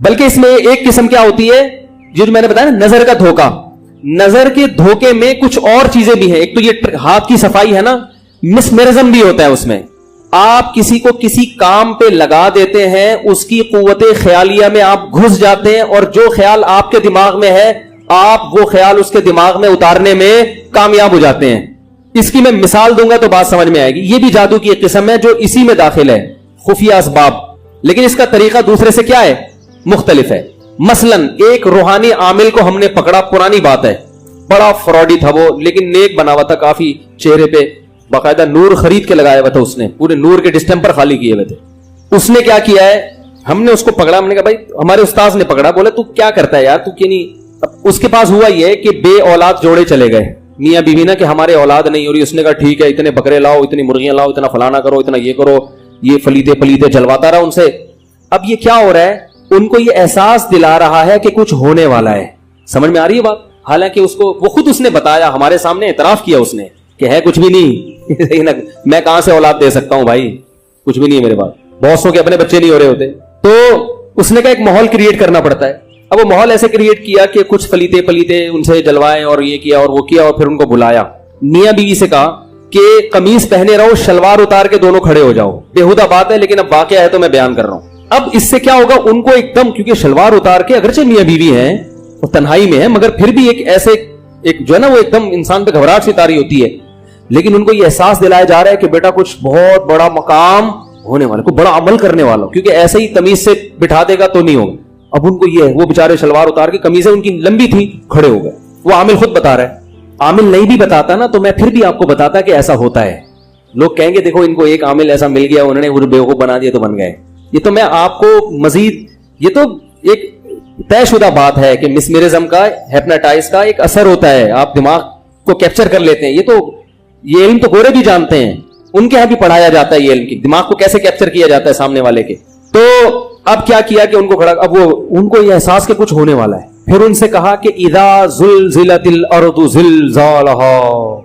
بلکہ اس میں ایک قسم کیا ہوتی ہے جو میں نے بتایا نا, نظر کا دھوکہ. نظر کے دھوکے میں کچھ اور چیزیں بھی ہیں. ایک تو یہ ہاتھ کی صفائی ہے نا, مسمرزم بھی ہوتا ہے اس میں. آپ کسی کو کسی کام پہ لگا دیتے ہیں, اس کی قوت خیالیہ میں آپ گھس جاتے ہیں, اور جو خیال آپ کے دماغ میں ہے آپ وہ خیال اس کے دماغ میں اتارنے میں کامیاب ہو جاتے ہیں. اس کی میں مثال دوں گا تو بات سمجھ میں آئے گی. یہ بھی جادو کی ایک قسم ہے جو اسی میں داخل ہے, خفیہ اسباب, لیکن اس کا طریقہ دوسرے سے کیا ہے, مختلف ہے. مثلا ایک روحانی عامل کو ہم نے پکڑا, پرانی بات ہے, بڑا فراڈی تھا وہ, لیکن نیک بنا ہوا تھا کافی, چہرے پہ باقاعدہ نور خرید کے لگایا ہوا تھا اس نے, پورے نور کے ڈسٹمپر خالی کیے ہوئے تھے. اس نے کیا کیا ہے, ہم نے اس کو پکڑا, ہم نے کہا بھائی ہمارے استاذ نے پکڑا, بولے تو کیا کرتا ہے یار, تو کیوں نہیں. اس کے پاس ہوا یہ کہ بے اولاد جوڑے چلے گئے, میاں بیوی نا کہ ہمارے اولاد نہیں ہو رہی. اس نے کہا ٹھیک ہے, اتنے بکرے لاؤ, اتنی مرغیاں لاؤ, اتنا فلانا کرو, اتنا یہ کرو, یہ فلیتے پلیتے جلواتا رہا ان سے. اب یہ کیا ہو رہا ہے, ان کو یہ احساس دلا رہا ہے کہ کچھ ہونے والا ہے. سمجھ میں آ رہی ہے بات؟ حالانکہ اس کو وہ خود اس نے بتایا, ہمارے سامنے اعتراف کیا اس نے کہ ہے کچھ بھی نہیں. میں کہاں سے اولاد دے سکتا ہوں بھائی, کچھ بھی نہیں ہے میرے پاس. بہت سو کے اپنے بچے نہیں ہو رہے ہوتے. تو اس نے کہا ایک ماحول کریٹ کرنا پڑتا ہے. اب وہ ماحول ایسے کریٹ کیا کہ کچھ فلیتے پلیتے ان سے جلوائے, اور یہ کیا اور وہ کیا, اور پھر ان کو بلایا. میاں بیوی سے کہا کہ قمیص پہنے رہو, شلوار اتار کے دونوں کھڑے ہو جاؤ. بےہودہ بات ہے لیکن اب واقعہ ہے تو میں بیان کر رہا ہوں. اب اس سے کیا ہوگا, ان کو ایک دم, کیونکہ شلوار اتار کے اگرچہ میاں بیوی ہیں, وہ تنہائی میں ہے, مگر پھر بھی ایک ایسے ایک جو ہے نا وہ ایک دم انسان پہ گھبراہٹ سی تاری ہوتی ہے. لیکن ان کو یہ احساس دلایا جا رہا ہے کہ بیٹا کچھ بہت بڑا مقام ہونے والا, کوئی بڑا عمل کرنے والا, کیونکہ ایسے ہی تمیز سے بٹھا دے گا تو نہیں ہوگا. اب ان کو یہ ہے, وہ بیچارے شلوار اتار کے, قمیضیں ان کی لمبی تھی, کھڑے ہو گئے. وہ عامل خود بتا رہا ہے. عامل نہیں بھی بتاتا نا تو میں پھر بھی آپ کو بتاتا کہ ایسا ہوتا ہے. لوگ کہیں گے دیکھو ان کو ایک عامل ایسا مل گیا, انہوں نے وہ بیوقوف بنا دیا تو بن گئے. یہ تو میں آپ کو مزید, یہ تو ایک طے شدہ بات ہے کہ مسمرزم کا, ہیپناٹائز کا ایک اثر ہوتا ہے, آپ دماغ کو کیپچر کر لیتے ہیں. یہ علم تو گورے بھی جانتے ہیں, ان کے یہاں بھی پڑھایا جاتا ہے یہ علم, کی دماغ کو کیسے کیپچر کیا جاتا ہے سامنے والے کے. تو اب کیا کیا کہ ان کو کھڑا, اب وہ ان کو یہ احساس کہ کچھ ہونے والا ہے. پھر ان سے کہا کہ اذا زلزلت الارض زلزالها,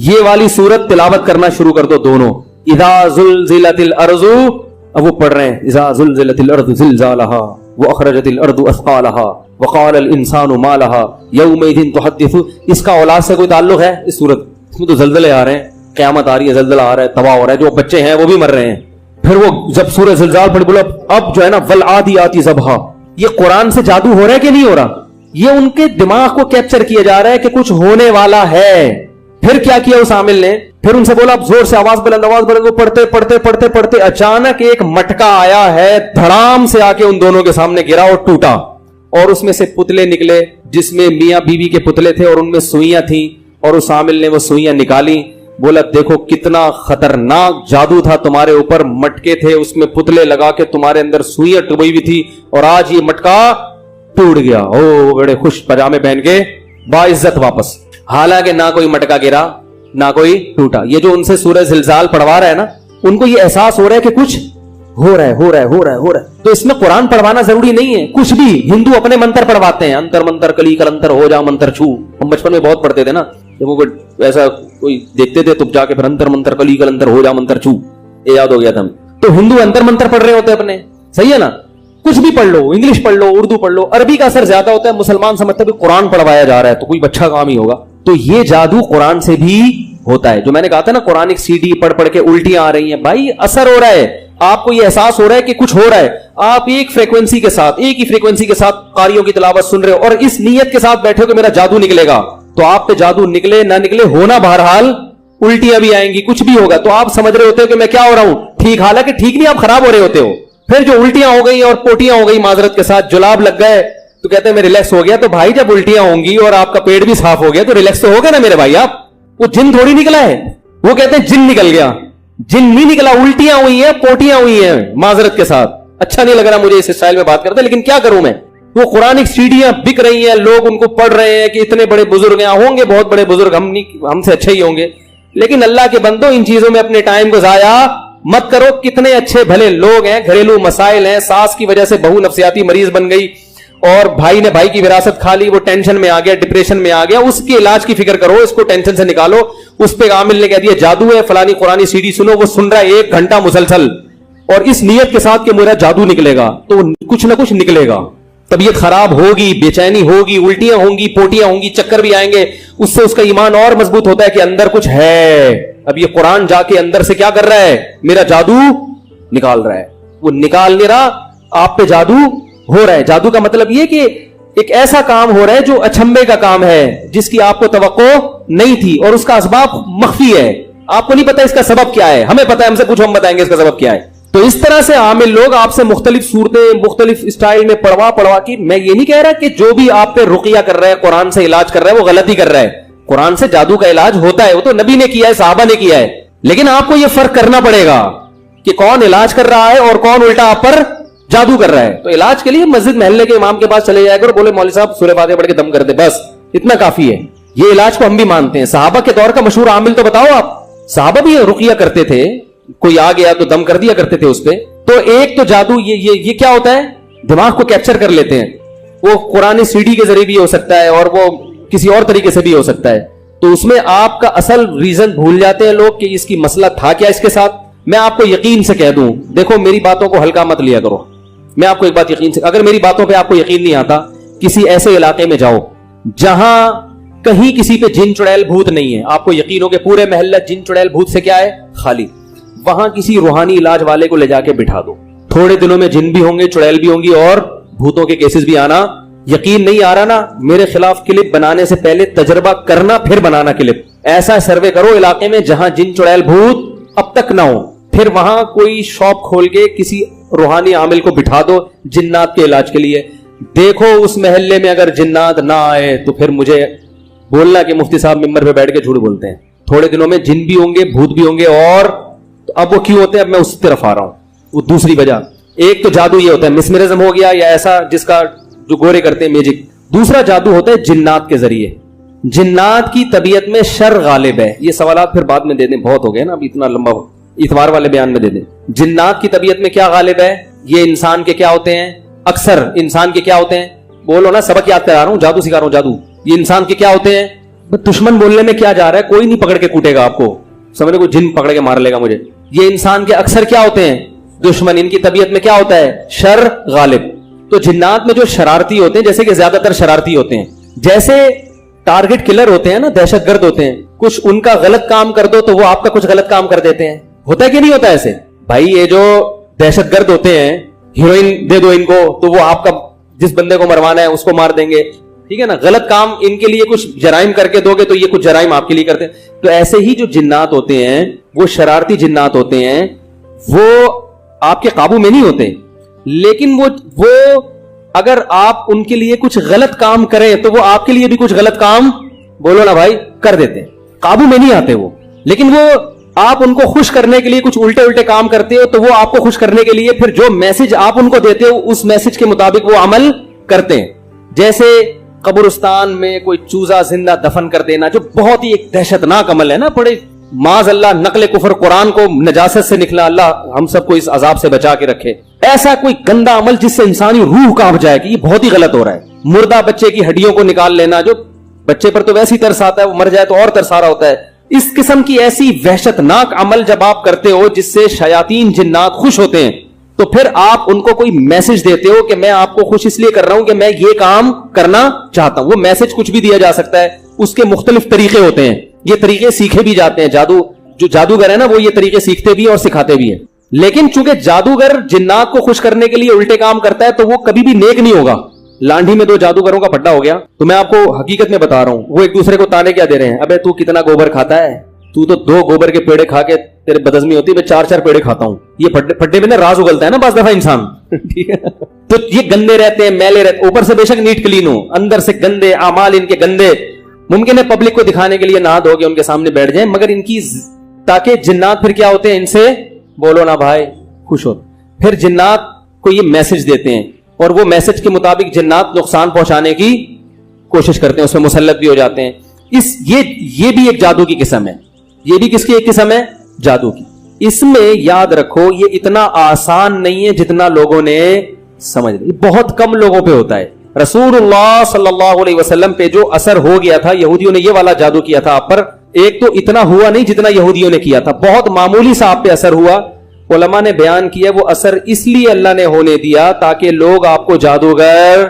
یہ والی سورت تلاوت کرنا شروع کر دو دونوں. اذا زلزلت الارض, اب وہ پڑھ رہے ہیں اذا زلزلت الارض زلزالها واخرجت الارض اثقالها وقال الانسان ما لها يومئذ تحدث. اس کا اولاد سے کوئی تعلق ہے اس سورت؟ اس میں تو زلزلے آ رہے ہیں, قیامت آ رہی ہے, زلزلہ آ رہا ہے, تباہ ہو رہا ہے, جو بچے ہیں وہ بھی مر رہے ہیں. پھر وہ جب سورہ زلزال پڑھ بولا اب جو ہے نا والعادیات ضبحا, یہ قرآن سے جادو ہو رہا ہے کہ نہیں ہو رہا؟ یہ ان کے دماغ کو کیپچر کیا جا رہا ہے کہ کچھ ہونے والا ہے. پھر کیا کیا اس عامل نے, پھر ان سے بولا اب زور سے آواز بلند, آواز بلند. وہ پڑھتے پڑھتے پڑھتے پڑھتے اچانک ایک مٹکا آیا ہے, دھڑام سے آ کے ان دونوں کے سامنے گرا اور ٹوٹا, اور اس میں سے پتلے نکلے جس میں میاں بیوی کے پتلے تھے, اور ان میں سوئیاں تھیں, اور اس عامل نے وہ سوئیاں نکالی. بولا دیکھو کتنا خطرناک جادو تھا تمہارے اوپر, مٹکے تھے اس میں پتلے لگا کے تمہارے اندر سوئیاں ٹبئی ہوئی تھی, اور آج یہ مٹکا ٹوٹ گیا. او بڑے خوش پجامے پہن کے باعزت واپس. حالانکہ نہ کوئی مٹکا گرا نہ کوئی ٹوٹا. یہ جو ان سے سورہ زلزال پڑھوا رہا ہے نا, ان کو یہ احساس ہو رہا ہے کہ کچھ ہو رہا ہے, ہو رہا ہے, ہو رہا ہے, ہو رہا ہے. تو اس میں قرآن پڑھوانا ضروری نہیں ہے کچھ بھی. ہندو اپنے منتر پڑھواتے ہیں, انتر منتر کلی کلنتر ہو جا منتر چھو. ہم بچپن میں بہت پڑھتے تھے نا, جب وہ ایسا کوئی دیکھتے تھے تو جا کے پھر انتر منتر کلی کلنتر ہو جا منتر چھو, یہ یاد ہو گیا تھا. تو ہندو انتر منتر پڑھ رہے ہوتے اپنے, صحیح ہے نا. کچھ بھی پڑھ لو, انگلش پڑھ لو, اردو پڑھ لو, عربی کا اثر زیادہ ہوتا ہے. مسلمان سمجھتے ہیں قرآن پڑھوایا جا رہا ہے تو کوئی اچھا کام ہی ہوگا. تو یہ جادو قرآن سے بھی ہوتا ہے. جو میں نے کہا تھا نا قرآن ایک سی ڈی پڑھ پڑھ کے الٹیاں آ رہی ہیں, بھائی اثر ہو رہا ہے, آپ کو یہ احساس ہو رہا ہے کہ کچھ ہو رہا ہے. آپ ایک فریکوینسی کے ساتھ, ایک ہی فریکوینسی کے ساتھ قاریوں کی تلاوت سن رہے ہو, اور اس نیت کے ساتھ بیٹھے ہو کہ میرا جادو نکلے گا. تو آپ پہ جادو نکلے نہ نکلے, ہونا بہرحال الٹیاں بھی آئیں گی, کچھ بھی ہوگا. تو آپ سمجھ رہے ہوتے ہو کہ میں کیا ہو رہا ہوں ٹھیک, حالانکہ ٹھیک نہیں, آپ خراب ہو رہے ہوتے ہو. پھر جو الٹیاں ہو گئی اور پوٹیاں ہو گئی معذرت کے ساتھ, جلاب لگ گئے, تو کہتے ہیں میں ریلیکس ہو گیا. تو بھائی جب الٹیاں ہوں گی اور آپ کا پیٹ بھی صاف ہو گیا تو ریلیکس تو ہو گیا نا میرے بھائی. آپ وہ جن تھوڑی نکلا ہے, وہ کہتے ہیں جن نکل گیا. جن نہیں نکلا, الٹیاں ہوئی ہیں, پوٹیاں ہوئی ہیں معذرت کے ساتھ. اچھا نہیں لگ رہا مجھے اس اسٹائل میں بات کرتے, لیکن کیا کروں میں. وہ قرآن سیڑھیاں بک رہی ہیں, لوگ ان کو پڑھ رہے ہیں کہ اتنے بڑے بزرگ ہیں, ہوں گے بہت بڑے بزرگ, ہم سے اچھے ہی ہوں گے, لیکن اللہ کے بندو ان چیزوں میں اپنے ٹائم کو ضائع مت کرو. کتنے اچھے بھلے لوگ ہیں, گھریلو مسائل ہیں, ساس کی وجہ سے بہو نفسیاتی مریض بن گئی, اور بھائی نے بھائی کی وراثت کھا لی, وہ ٹینشن میں آ گیا, ڈپریشن میں آ گیا, اس کے علاج کی فکر کرو, اس کو ٹینشن سے نکالو. اس پہ عامل نے کہہ دیا جادو ہے, فلانی قرآنی سی ڈی سنو, وہ سن رہا ہے 1 گھنٹہ مسلسل, اور اس نیت کے ساتھ کہ میرا جادو نکلے گا, تو کچھ نہ کچھ نکلے گا. طبیعت خراب ہوگی, بے چینی ہوگی, الٹیاں ہوں گی, پوٹیاں ہوں گی, چکر بھی آئیں گے, اس سے اس کا ایمان اور مضبوط ہوتا ہے کہ اندر کچھ ہے. اب یہ قرآن جا کے اندر سے کیا کر رہا ہے, میرا جادو نکال رہا ہے. وہ نکال نہیں رہا, آپ پہ جادو ہو رہا ہے. جادو کا مطلب یہ کہ ایک ایسا کام ہو رہا ہے جو اچھمبے کا کام ہے, جس کی آپ کو توقع نہیں تھی, اور اس کا اسباب مخفی ہے, آپ کو نہیں پتا اس کا سبب کیا ہے. ہمیں پتا ہے, ہم سے پوچھو, ہم بتائیں گے اس کا سبب کیا ہے. تو اس طرح سے عامل لوگ آپ سے مختلف صورتیں, مختلف اسٹائل میں پڑھوا کی. میں یہ نہیں کہہ رہا کہ جو بھی آپ پہ رقیہ کر رہا ہے, قرآن سے علاج کر رہا ہے, وہ غلطی کر رہا ہے. قرآن سے جادو کا علاج ہوتا ہے, وہ تو نبی نے کیا ہے, صحابہ نے کیا ہے. لیکن آپ کو یہ فرق کرنا پڑے گا کہ کون علاج کر رہا ہے اور کون الٹا آپ پر جادو کر رہا ہے. تو علاج کے لیے مسجد محلے کے امام کے پاس چلے جائے کر, بولے مولوی صاحب سورہ فاتحہ پڑھ کے دم کر دے, بس اتنا کافی ہے. یہ علاج کو ہم بھی مانتے ہیں. صحابہ کے دور کا مشہور عامل تو بتاؤ آپ. صحابہ بھی رقیہ کرتے تھے, کوئی آ گیا تو دم کر دیا کرتے تھے اس پہ. تو ایک تو جادو یہ کیا ہوتا ہے, دماغ کو کیپچر کر لیتے ہیں. وہ قرآن سی ڈی کے ذریعے بھی ہو سکتا ہے, اور وہ کسی اور طریقے سے بھی ہو سکتا ہے. تو اس میں آپ کا اصل ریزن بھول جاتے ہیں لوگ کہ اس کی مسئلہ تھا کیا اس کے ساتھ. میں آپ کو یقین سے کہہ دوں, دیکھو میری باتوں کو ہلکا مت لیا کرو. میں آپ کو ایک بات یقین سے, اگر میری باتوں پہ آپ کو یقین نہیں آتا, کسی ایسے علاقے میں جاؤ جہاں کہیں کسی پہ جن چڑیل بھوت نہیں ہے, آپ کو یقین ہو کہ پورے محلہ جن چڑیل بھوت سے کیا ہے, خالی. وہاں کسی روحانی علاج والے کو لے جا کے بٹھا دو, تھوڑے دنوں میں جن بھی ہوں گے, چڑیل بھی ہوں گی, اور بھوتوں کے کیسز بھی آنا. یقین نہیں آ رہا نا, میرے خلاف کلپ بنانے سے پہلے تجربہ کرنا, پھر بنانا کلپ. ایسا سروے کرو علاقے میں جہاں جن چڑیل بھوت اب تک نہ ہو, پھر وہاں کوئی شاپ کھول کے کسی روحانی عامل کو بٹھا دو جنات کے علاج کے لیے. دیکھو اس محلے میں اگر جنات نہ آئے تو پھر مجھے بولنا کہ مفتی صاحب ممبر پہ بیٹھ کے جھوٹ بولتے ہیں. تھوڑے دنوں میں جن بھی ہوں گے, بھوت بھی ہوں گے. اور اب وہ کیوں ہوتے ہیں, اب میں اس طرف آ رہا ہوں. وہ دوسری وجہ, ایک تو جادو یہ ہوتا ہے مسمرزم ہو گیا, یا ایسا جس کا جو گورے کرتے ہیں میجک. دوسرا جادو ہوتا ہے جنات کے ذریعے. جنات کی طبیعت میں شر غالب ہے. یہ سوالات پھر بعد میں دے دیں, بہت ہو گئے نا, اب اتنا لمبا اتوار والے بیان میں دے دیں. جنات کی طبیعت میں کیا غالب ہے, یہ انسان کے کیا ہوتے ہیں, اکثر انسان کے کیا ہوتے ہیں, بولو نا, سبق یاد کرا رہا ہوں, جادو سکھا رہا ہوں, جادو. یہ انسان کے کیا ہوتے ہیں, دشمن بولنے میں کیا جا رہا ہے, کوئی نہیں پکڑ کے کوٹے گا آپ کو, سمجھے, کوئی جن پکڑ کے مار لے گا مجھے. یہ انسان کے اکثر کیا ہوتے ہیں, دشمن. ان کی طبیعت میں کیا ہوتا ہے, شر غالب. تو جنات میں جو شرارتی ہوتے ہیں, جیسے کہ زیادہ تر شرارتی ہوتے ہیں, جیسے ٹارگٹ کلر ہوتے ہیں نا, دہشت گرد ہوتے ہیں, کچھ ان کا غلط کام کر دو تو وہ آپ کا کچھ غلط کام کر دیتے ہیں. ہوتا ہے کہ نہیں ہوتا ایسے بھائی؟ یہ جو دہشت گرد ہوتے ہیں, ہیروئن دے دو ان کو تو وہ آپ کا جس بندے کو مروانا ہے اس کو مار دیں گے, ٹھیک ہے نا. غلط کام ان کے لیے کچھ جرائم کر کے دو گے تو یہ کچھ جرائم آپ کے لیے کرتے ہیں. تو ایسے ہی جو جنات ہوتے ہیں, وہ شرارتی جنات ہوتے ہیں, وہ آپ کے قابو میں نہیں ہوتے, لیکن وہ اگر آپ ان کے لیے کچھ غلط کام کریں تو وہ آپ کے لیے بھی کچھ غلط کام, بولو نا بھائی, کر دیتے ہیں. قابو میں نہیں آتے وہ, لیکن وہ آپ ان کو خوش کرنے کے لیے کچھ الٹے کام کرتے ہو تو وہ آپ کو خوش کرنے کے لیے پھر جو میسج آپ ان کو دیتے ہو اس میسج کے مطابق وہ عمل کرتے ہیں. جیسے قبرستان میں کوئی چوزا زندہ دفن کر دینا, جو بہت ہی ایک دہشت ناک عمل ہے نا, بڑے معاذ اللہ نقل کفر, قرآن کو نجاست سے نکلا, اللہ ہم سب کو اس عذاب سے بچا کے رکھے. ایسا کوئی گندا عمل جس سے انسانی روح کانپ جائے کہ یہ بہت ہی غلط ہو رہا ہے. مردہ بچے کی ہڈیوں کو نکال لینا, جو بچے پر تو ویسے ہی ترس آتا ہے, وہ مر جائے تو اور ترس آ رہا ہوتا ہے. اس قسم کی ایسی وحشت ناک عمل جب آپ کرتے ہو جس سے شیاطین جنات خوش ہوتے ہیں, تو پھر آپ ان کو کوئی میسج دیتے ہو کہ میں آپ کو خوش اس لیے کر رہا ہوں کہ میں یہ کام کرنا چاہتا ہوں. وہ میسج کچھ بھی دیا جا سکتا ہے, اس کے مختلف طریقے ہوتے ہیں, یہ طریقے سیکھے بھی جاتے ہیں. جو جادوگر ہے نا, وہ یہ طریقے سیکھتے بھی ہیں اور سکھاتے بھی ہیں. لیکن چونکہ جادوگر جنات کو خوش کرنے کے لیے الٹے کام کرتا ہے تو وہ کبھی بھی نیک نہیں ہوگا. لانڈھی میں 2 جادوگروں کا پھڈا ہو گیا, تو میں آپ کو حقیقت میں بتا رہا ہوں, وہ ایک دوسرے کو تانے کیا دے رہے ہیں, ابے تو کتنا گوبر کھاتا ہے, تو 2 گوبر کے پیڑے کھا کے تیرے بدہضمی ہوتی ہے, میں 4 پیڑے کھاتا ہوں. یہ پھڈے میں نا راز اگلتا ہے نا بعض دفعہ انسان, ٹھیک ہے. تو یہ گندے رہتے ہیں, میلے رہتے, اوپر سے بے شک نیٹ کلین ہو, اندر سے گندے اعمال ان کے گندے. ممکن ہے پبلک کو دکھانے کے لیے نہا دھو کے ان کے سامنے بیٹھ جائیں, مگر ان کی تاکہ جنات پھر کیا ہوتے ہیں, ان سے بولو نا بھائی, خوش ہوتے. پھر جنات کو یہ میسج دیتے ہیں, اور وہ میسج کے مطابق جنات نقصان پہنچانے کی کوشش کرتے ہیں, اس میں مسلط بھی ہو جاتے ہیں. یہ بھی ایک جادو کی قسم ہے. یہ بھی کس کی ایک قسم ہے, جادو کی. اس میں یاد رکھو یہ اتنا آسان نہیں ہے جتنا لوگوں نے سمجھ لیا. بہت کم لوگوں پہ ہوتا ہے. رسول اللہ صلی اللہ علیہ وسلم پہ جو اثر ہو گیا تھا, یہودیوں نے یہ والا جادو کیا تھا آپ پر, ایک تو اتنا ہوا نہیں جتنا یہودیوں نے کیا تھا, بہت معمولی سا آپ پہ اثر ہوا. علماء نے بیان کیا وہ اثر اس لیے اللہ نے ہونے دیا تاکہ لوگ آپ کو جادوگر